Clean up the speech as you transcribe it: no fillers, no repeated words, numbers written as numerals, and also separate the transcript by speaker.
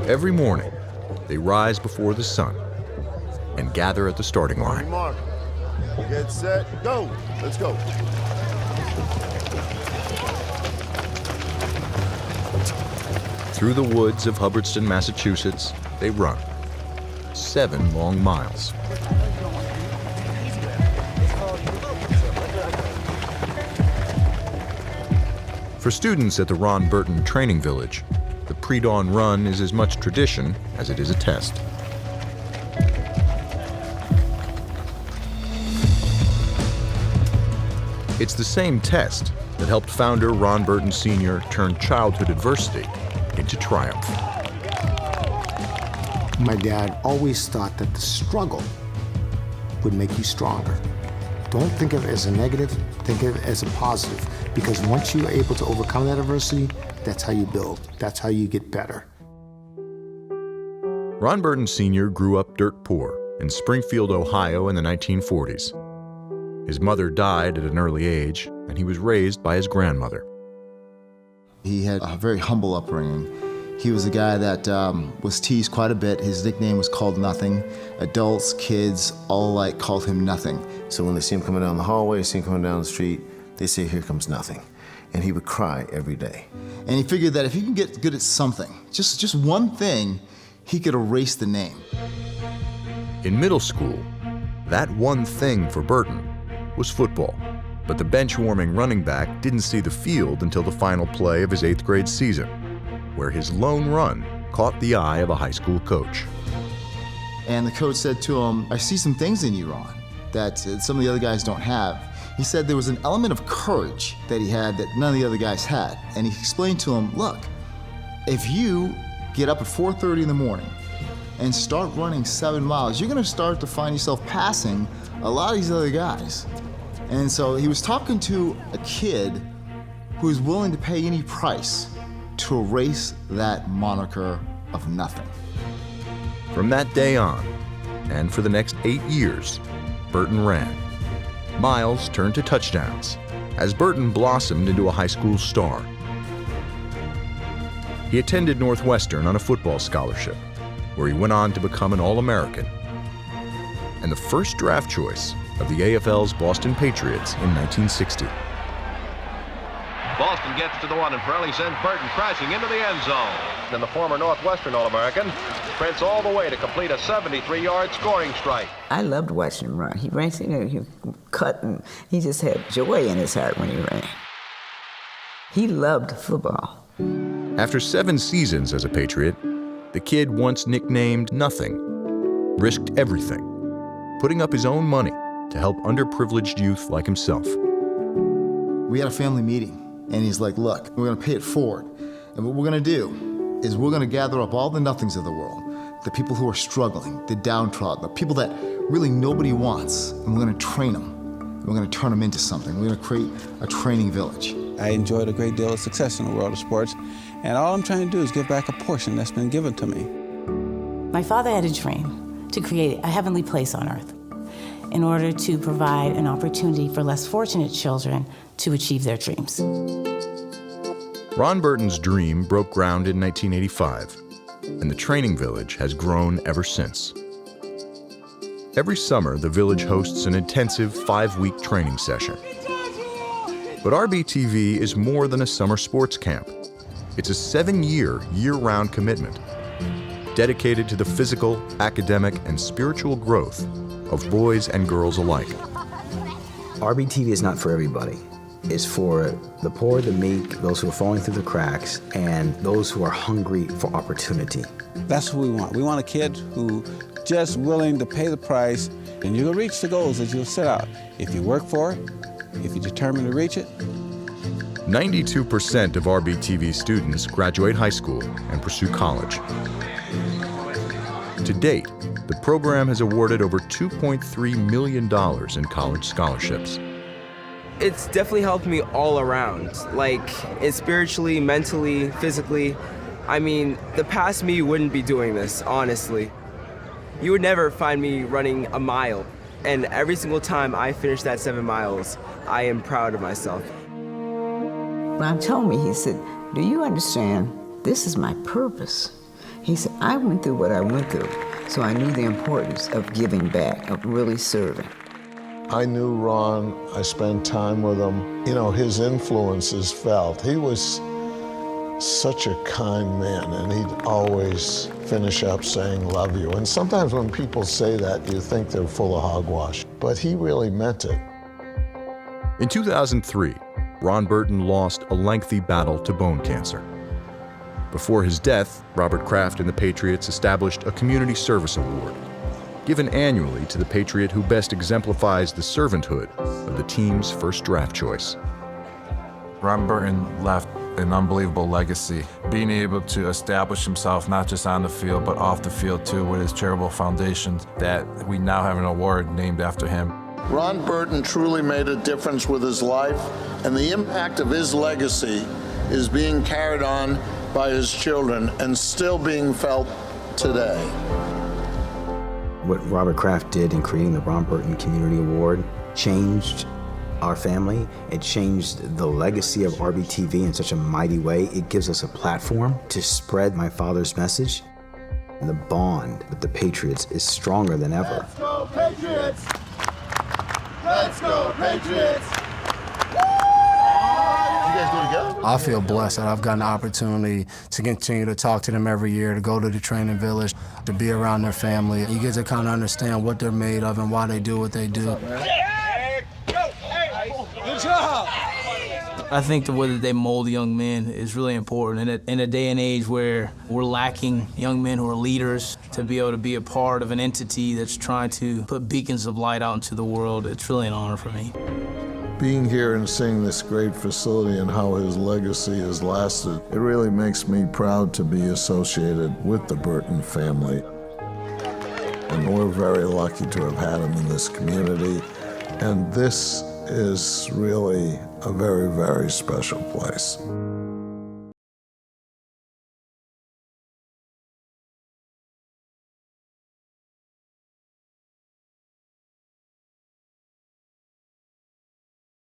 Speaker 1: Every morning, they rise before the sun and gather at the starting line.
Speaker 2: Mark, get set, go. Let's go.
Speaker 1: Through the woods of Hubbardston, Massachusetts, they run 7 long miles. For students at the Ron Burton Training Village, the pre-dawn run is as much tradition as it is a test. It's the same test that helped founder Ron Burton Sr. turn childhood adversity into triumph.
Speaker 3: My dad always thought that the struggle would make you stronger. Don't think of it as a negative, think of it as a positive, because once you're able to overcome that adversity, that's how you build, that's how you get better.
Speaker 1: Ron Burton Sr. grew up dirt poor in Springfield, Ohio in the 1940s. His mother died at an early age, and he was raised by his grandmother.
Speaker 4: He had a very humble upbringing. He was a guy that was teased quite a bit. His nickname was called Nothing. Adults, kids, all alike called him Nothing.
Speaker 2: So when they see him coming down the hallway, see him coming down the street, they say, "Here comes Nothing." And he would cry every day.
Speaker 4: And he figured that if he can get good at something, just one thing, he could erase the name.
Speaker 1: In middle school, that one thing for Burton was football. But the bench-warming running back didn't see the field until the final play of his 8th grade season, where his lone run caught the eye of a high school coach.
Speaker 4: And the coach said to him, "I see some things in you, Ron, that some of the other guys don't have." He said there was an element of courage that he had that none of the other guys had. And he explained to him, look, if you get up at 4:30 in the morning and start running 7 miles, you're gonna start to find yourself passing a lot of these other guys. And so he was talking to a kid who was willing to pay any price to erase that moniker of nothing.
Speaker 1: From that day on, and for the next 8 years, Burton ran. Miles turned to touchdowns as Burton blossomed into a high school star. He attended Northwestern on a football scholarship, where he went on to become an All-American and the first draft choice of the AFL's Boston Patriots in 1960.
Speaker 5: Boston gets to the 1, and Pirelli sends Burton crashing into the end zone. And the former Northwestern All-American sprints all the way to complete a 73-yard scoring strike.
Speaker 6: I loved watching him run. He ran, he cut, and he just had joy in his heart when he ran. He loved football.
Speaker 1: After 7 seasons as a Patriot, the kid once nicknamed Nothing risked everything, putting up his own money to help underprivileged youth like himself.
Speaker 4: We had a family meeting. And he's like, look, we're gonna pay it forward. And what we're gonna do is we're gonna gather up all the nothings of the world, the people who are struggling, the downtrodden, the people that really nobody wants, and we're gonna train them. We're gonna turn them into something. We're gonna create a training village.
Speaker 7: I enjoyed a great deal of success in the world of sports, and all I'm trying to do is give back a portion that's been given to me.
Speaker 8: My father had a dream to create a heavenly place on earth in order to provide an opportunity for less fortunate children to achieve their dreams.
Speaker 1: Ron Burton's dream broke ground in 1985, and the training village has grown ever since. Every summer, the village hosts an intensive 5-week training session. But RBTV is more than a summer sports camp. It's a 7-year, year-round commitment dedicated to the physical, academic, and spiritual growth of boys and girls alike.
Speaker 9: RBTV is not for everybody. It's for the poor, the meek, those who are falling through the cracks, and those who are hungry for opportunity.
Speaker 7: That's what we want. We want a kid who just willing to pay the price, and you'll reach the goals that you'll set out. If you work for it, if you're determined to reach it.
Speaker 1: 92% of RBTV students graduate high school and pursue college. To date, the program has awarded over $2.3 million in college scholarships.
Speaker 10: It's definitely helped me all around, like spiritually, mentally, physically. I mean, the past me wouldn't be doing this, honestly. You would never find me running a mile, and every single time I finish that 7 miles, I am proud of myself.
Speaker 6: Ron told me, he said, do you understand, this is my purpose. He said, I went through what I went through, so I knew the importance of giving back, of really serving.
Speaker 11: I knew Ron, I spent time with him. You know, his influence is felt. He was such a kind man, and he'd always finish up saying, love you. And sometimes when people say that, you think they're full of hogwash, but he really meant it.
Speaker 1: In 2003, Ron Burton lost a lengthy battle to bone cancer. Before his death, Robert Kraft and the Patriots established a community service award, given annually to the Patriot who best exemplifies the servanthood of the team's first draft choice.
Speaker 12: Ron Burton left an unbelievable legacy, being able to establish himself not just on the field, but off the field too, with his charitable foundation, that we now have an award named after him.
Speaker 11: Ron Burton truly made a difference with his life, and the impact of his legacy is being carried on by his children and still being felt today.
Speaker 9: What Robert Kraft did in creating the Ron Burton Community Award changed our family. It changed the legacy of RBTV in such a mighty way. It gives us a platform to spread my father's message. And the bond with the Patriots is stronger than ever.
Speaker 13: Let's go Patriots! Let's go Patriots!
Speaker 14: I feel blessed that I've gotten the opportunity to continue to talk to them every year, to go to the training village, to be around their family. You get to kind of understand what they're made of and why they do what they do.
Speaker 13: Good job!
Speaker 15: I think the way that they mold young men is really important. In a day and age where we're lacking young men who are leaders, to be able to be a part of an entity that's trying to put beacons of light out into the world, it's really an honor for me.
Speaker 11: Being here and seeing this great facility and how his legacy has lasted, it really makes me proud to be associated with the Burton family. And we're very lucky to have had him in this community. And this is really a very, very special place.